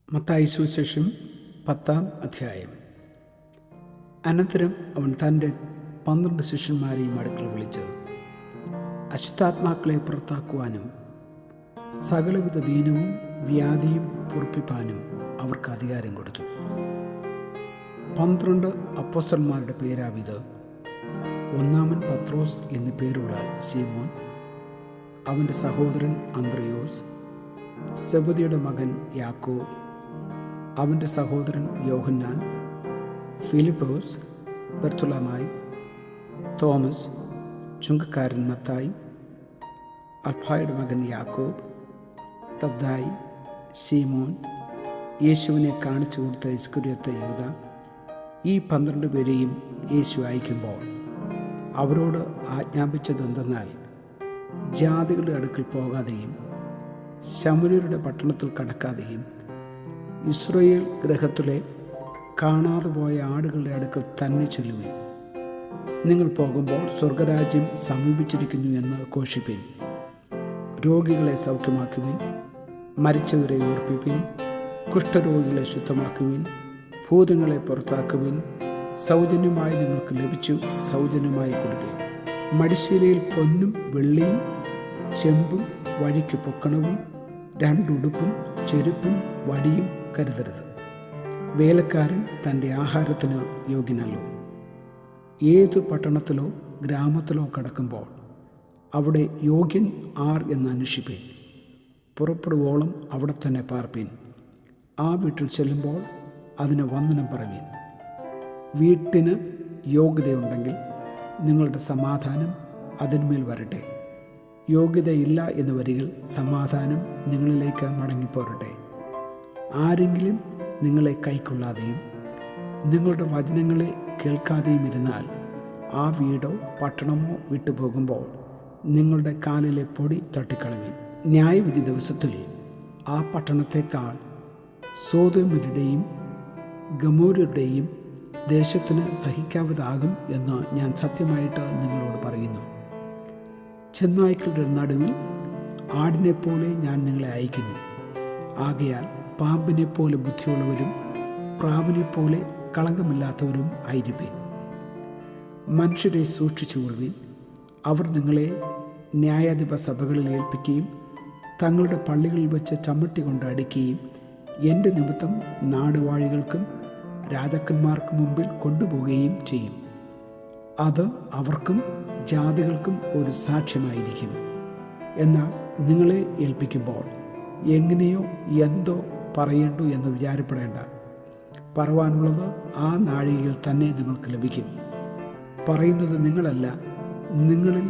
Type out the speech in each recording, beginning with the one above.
മത്തായി സുവിശേഷം 10-ാം അധ്യായം. അനന്തരം അവൻ തൻ്റെ 12 ശിഷ്യന്മാരെയും അടുക്കൽ വിളിച്ച് അശുദ്ധാത്മാക്കളെ പുറത്താക്കുവാനും സകലവിധ ദീനവും വ്യാധിയും പൊറുപ്പിപ്പാനും അവർക്ക് അധികാരം കൊടുത്തു. 12 അപ്പോസ്തലന്മാരുടെ പേരാവിത്: ഒന്നാമൻ പത്രോസ് എന്നു പേരുള്ള ശീമോൻ, അവൻ്റെ സഹോദരൻ അന്ത്രയോസ്, സെബദിയുടെ മകൻ യാക്കോബ്, അവൻ്റെ സഹോദരൻ യോഹന്നാൻ, ഫിലിപ്പോസ്, ബർത്തുലമായി, തോമസ്, ചുങ്കക്കാരൻ മത്തായി, അൽഫായുടെ മകൻ യാക്കോബ്, തദ്ദായി, ശീമോൻ, യേശുവിനെ കാണിച്ചു കൊടുത്ത ഇസ്കരിയോത്ത് യൂദ. ഈ 12 പേരെയും യേശു അയക്കുമ്പോൾ അവരോട് ആജ്ഞാപിച്ചതെന്തെന്നാൽ, ജാതികളുടെ അടുക്കൽ പോകാതെയും ശമര്യരുടെ പട്ടണത്തിൽ കടക്കാതെയും ഇസ്രായേൽ ഗൃഹത്തിലെ കാണാതെ പോയ ആടുകളുടെ അടുക്കൽ തന്നെ ചൊല്ലുവിൻ. നിങ്ങൾ പോകുമ്പോൾ സ്വർഗരാജ്യം സമീപിച്ചിരിക്കുന്നു എന്ന് ഘോഷിപ്പിൻ. രോഗികളെ സൗഖ്യമാക്കുവിൻ, മരിച്ചവരെ ഉയർപ്പിപ്പിൻ, കുഷ്ഠരോഗികളെ ശുദ്ധമാക്കുവിൻ, ഭൂതങ്ങളെ പുറത്താക്കുവിൻ. സൗജന്യമായി നിങ്ങൾക്ക് ലഭിച്ചു, സൗജന്യമായി കൊടുപ്പിൻ. മടിശീലയിൽ പൊന്നും വെള്ളിയും ചെമ്പും വഴിക്ക് പൊക്കണവും 2 ഉടുപ്പും ചെരുപ്പും വടിയും കരുതരുത്. വേലക്കാരൻ തൻ്റെ ആഹാരത്തിന് യോഗ്യനല്ലോ. ഏതു പട്ടണത്തിലോ ഗ്രാമത്തിലോ കടക്കുമ്പോൾ അവിടെ യോഗ്യൻ ആർ എന്ന് അന്വേഷിപ്പിൻ. പുറപ്പെടുവോളം അവിടെ തന്നെ പാർപ്പിൻ. ആ വീട്ടിൽ ചെല്ലുമ്പോൾ അതിന് വന്ദനം പറവീൻ. വീട്ടിന് യോഗ്യതയുണ്ടെങ്കിൽ നിങ്ങളുടെ സമാധാനം അതിന്മേൽ വരട്ടെ. യോഗ്യതയില്ല എന്ന് വരികിൽ സമാധാനം നിങ്ങളിലേക്ക് മടങ്ങിപ്പോരട്ടെ. ആരെങ്കിലും നിങ്ങളെ കൈക്കൊള്ളാതെയും നിങ്ങളുടെ വചനങ്ങളെ കേൾക്കാതെയും ഇരുന്നാൽ ആ വീടോ പട്ടണമോ വിട്ടുപോകുമ്പോൾ നിങ്ങളുടെ കാലിലെ പൊടി തട്ടിക്കളവിൻ. ന്യായവിധി ദിവസത്തിൽ ആ പട്ടണത്തേക്കാൾ സോദോമ്യരുടെയും ഗമോര്യരുടെയും ദേശത്തിന് സഹിക്കാവതാകും എന്ന് ഞാൻ സത്യമായിട്ട് നിങ്ങളോട് പറയുന്നു. ചെന്നായ്ക്കളുടെ നടുവിൽ ആടിനെപ്പോലെ ഞാൻ നിങ്ങളെ അയക്കുന്നു. ആകയാൽ പാമ്പിനെപ്പോലെ ബുദ്ധിയുള്ളവരും പ്രാവിനെപ്പോലെ കളങ്കമില്ലാത്തവരും ആയിരിപ്പീൻ. മനുഷ്യരെ സൂക്ഷിച്ചുകൊള്ളുവിൻ. അവർ നിങ്ങളെ ന്യായാധിപ സഭകളിൽ ഏൽപ്പിക്കുകയും തങ്ങളുടെ പള്ളികളിൽ വെച്ച് ചമ്മട്ടി കൊണ്ട് അടിക്കുകയും എൻ്റെ നിമിത്തം നാടുവാഴികൾക്കും രാജാക്കന്മാർക്കും മുമ്പിൽ കൊണ്ടുപോവുകയും ചെയ്യും. അത് അവർക്കും ജാതികൾക്കും ഒരു സാക്ഷ്യമായിരിക്കും. എന്നാൽ നിങ്ങളെ ഏൽപ്പിക്കുമ്പോൾ എങ്ങനെയോ എന്തോ പറയേണ്ടു എന്ന് വിചാരപ്പെടേണ്ട. പറവാനുള്ളത് ആ നാഴികയിൽ തന്നെ നിങ്ങൾക്ക് ലഭിക്കും. പറയുന്നത് നിങ്ങളല്ല, നിങ്ങളിൽ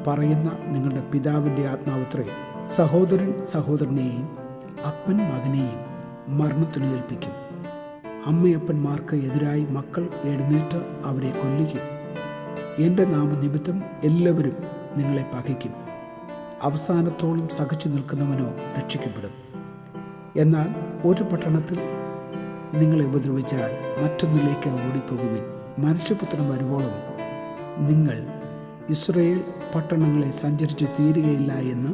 പറയുന്ന നിങ്ങളുടെ പിതാവിൻ്റെ ആത്മാവത്രേ. സഹോദരൻ സഹോദരനെയും അപ്പൻ മകനെയും മരണത്തിന് ഏൽപ്പിക്കും. അമ്മയപ്പന്മാർക്ക് എതിരായി മക്കൾ എഴുന്നേറ്റ് അവരെ കൊല്ലിക്കും. എൻ്റെ നാമനിമിത്തം എല്ലാവരും നിങ്ങളെ പകയ്ക്കും. അവസാനത്തോളം സഹിച്ചു നിൽക്കുന്നവനോ രക്ഷിക്കപ്പെടും. എന്നാൽ ഒരു പട്ടണത്തിൽ നിങ്ങളെ ഉപദ്രവിച്ചാൽ മറ്റൊന്നിലേക്ക് ഓടിപ്പോകുവിൻ. മനുഷ്യപുത്രൻ വരുവോളം നിങ്ങൾ ഇസ്രായേൽ പട്ടണങ്ങളെ സഞ്ചരിച്ച് തീരുകയില്ല എന്ന്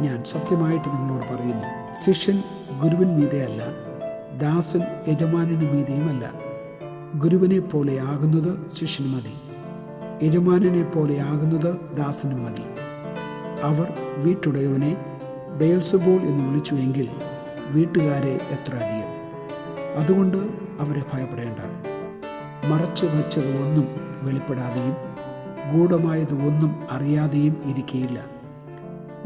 ഞാൻ സത്യമായിട്ട് നിങ്ങളോട് പറയുന്നു. ശിഷ്യൻ ഗുരുവിൻ മീതെയല്ല, ദാസൻ യജമാനന് മീതെയുമല്ല. ഗുരുവിനെ പോലെ ആകുന്നത് ശിഷ്യന് മതി, യജമാനനെ പോലെ ആകുന്നത് ദാസനും മതി. അവർ വീട്ടുടയവനെ ബെയൽസെബൂൾ എന്ന് വിളിച്ചുവെങ്കിൽ വീട്ടുകാരെ എത്ര അധികം. അതുകൊണ്ട് അവരെ ഭയപ്പെടേണ്ട. മറച്ചു വച്ചത് ഒന്നും വെളിപ്പെടാതെയും ഗൂഢമായത് ഒന്നും അറിയാതെയും ഇരിക്കയില്ല.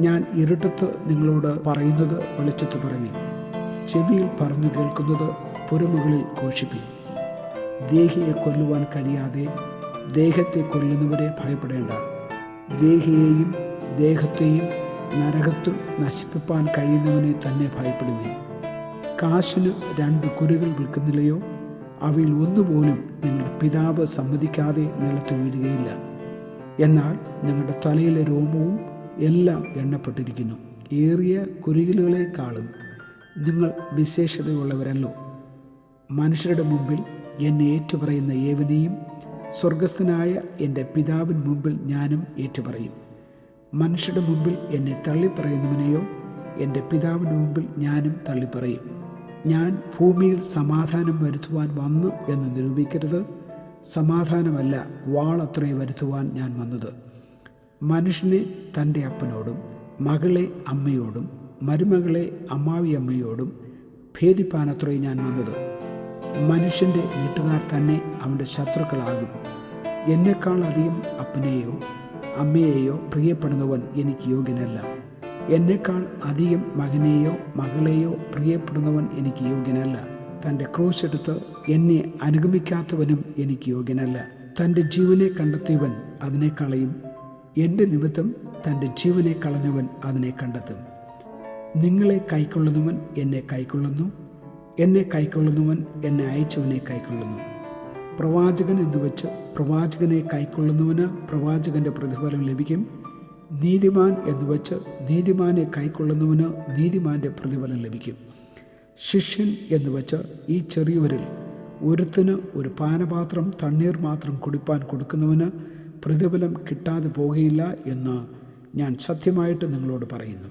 ഞാൻ ഇരുട്ടത്ത് നിങ്ങളോട് പറയുന്നത് വെളിച്ചത്ത് പറവീൻ. ചെവിയിൽ പറഞ്ഞു കേൾക്കുന്നത് പുരമുകളിൽ ഘോഷിപ്പിൻ. ദേഹിയെ കൊല്ലുവാൻ കഴിയാതെ ദേഹത്തെ കൊല്ലുന്നവരെ ഭയപ്പെടേണ്ട. ദേഹിയെയും ദേഹത്തെയും നരകത്തിൽ നശിപ്പിപ്പാൻ കഴിയുന്നവനെ തന്നെ ഭയപ്പെടുവിൻ. കാശിന് 2 കുരുകൾ വിൽക്കുന്നില്ലയോ? അവയിൽ ഒന്നുപോലും നിങ്ങളുടെ പിതാവ് സമ്മതിക്കാതെ നിലത്ത് വീഴുകയില്ല. എന്നാൽ നിങ്ങളുടെ തലയിലെ രോമവും എല്ലാം എണ്ണപ്പെട്ടിരിക്കുന്നു. ഏറിയ കുരുകിലുകളെക്കാളും നിങ്ങൾ വിശേഷതയുള്ളവരല്ലോ. മനുഷ്യരുടെ മുമ്പിൽ എന്നെ ഏറ്റുപറയുന്ന ഏവനെയും സ്വർഗസ്ഥനായ എൻ്റെ പിതാവിൻ മുമ്പിൽ ഞാനും ഏറ്റുപറയും. മനുഷ്യരുടെ മുമ്പിൽ എന്നെ തള്ളിപ്പറയുന്നവനെയോ എൻ്റെ പിതാവിൻ്റെ മുമ്പിൽ ഞാനും തള്ളിപ്പറയും. ഞാൻ ഭൂമിയിൽ സമാധാനം വരുത്തുവാൻ വന്നു എന്ന് നിരൂപിക്കരുത്. സമാധാനമല്ല, വാളത്രേ വരുത്തുവാൻ ഞാൻ വന്നത്. മനുഷ്യനെ തൻ്റെ അപ്പനോടും മകളെ അമ്മയോടും മരുമകളെ അമ്മാവിയമ്മയോടും ഭേദിപ്പാനത്രേ ഞാൻ വന്നത്. മനുഷ്യൻ്റെ വീട്ടുകാർ തന്നെ അവൻ്റെ ശത്രുക്കളാകും. എന്നെക്കാൾ അധികം അപ്പനെയോ അമ്മയെയോ പ്രിയപ്പെടുന്നവൻ എനിക്ക് യോഗ്യനല്ല. എന്നെക്കാൾ അധികം മകനെയോ മകളെയോ പ്രിയപ്പെടുന്നവൻ എനിക്ക് യോഗ്യനല്ല. തൻ്റെ ക്രൂശെടുത്ത് എന്നെ അനുഗമിക്കാത്തവനും എനിക്ക് യോഗ്യനല്ല. തൻ്റെ ജീവനെ കണ്ടെത്തിയവൻ അതിനെ കളയും. എൻ്റെ നിമിത്തം തൻ്റെ ജീവനെ കളഞ്ഞവൻ അതിനെ കണ്ടെത്തും. നിങ്ങളെ കൈക്കൊള്ളുന്നവൻ എന്നെ കൈക്കൊള്ളുന്നു, എന്നെ കൈക്കൊള്ളുന്നവൻ എന്നെ അയച്ചവനെ കൈക്കൊള്ളുന്നു. പ്രവാചകൻ എന്ന് വെച്ച് പ്രവാചകനെ കൈക്കൊള്ളുന്നവന് പ്രവാചകൻ്റെ പ്രതിഫലം ലഭിക്കും. നീതിമാൻ എന്ന് വെച്ച് നീതിമാനെ കൈക്കൊള്ളുന്നവന് നീതിമാൻ്റെ പ്രതിഫലം ലഭിക്കും. ശിഷ്യൻ എന്ന് വെച്ച് ഈ ചെറിയവരിൽ ഒരുത്തിന് ഒരു പാനപാത്രം തണ്ണീർ മാത്രം കുടിപ്പാൻ കൊടുക്കുന്നവന് പ്രതിഫലം കിട്ടാതെ പോകുകയില്ല എന്ന് ഞാൻ സത്യമായിട്ട് നിങ്ങളോട് പറയുന്നു.